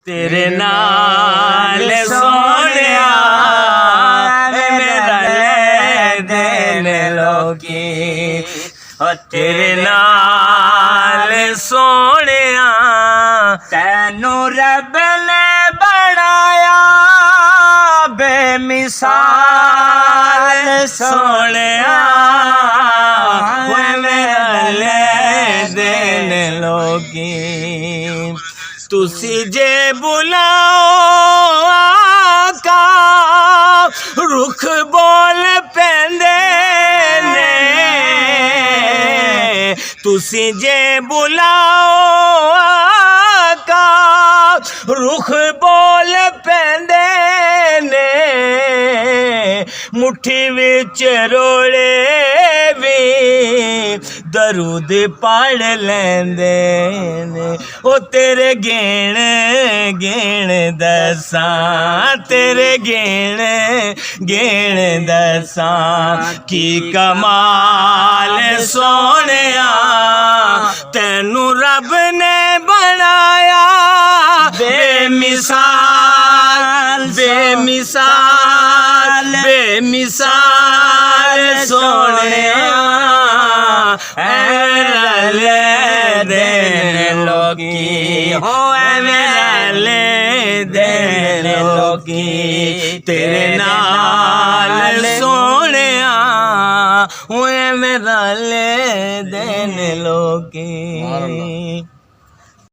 तेरे नाल सोनिया मेरा ले देन लोकी तेरे नाल सोनिया तैनू रब ने बनाया बेमिसाल सोनिया मेरा ले देन लोकी तुसी जे बुलाओ आका रुख बोल पेंदे ने तुसी जे बुलाओ आका रुख बोल पेंदे ने मुट्ठी विच रोले भी दरूद पढ़ लेंदे ने ओ तेरे गेण गेण दसां तेरे गेण गेण दसां की कमाल सोनिया तैनू रब ने बनाया बेमिसाल बेमिसाल बेमिसाल सोनिया ले देन लोकी हो ले देन लोकी तेरे नाल सोनिया मेरा ले देन लोकी।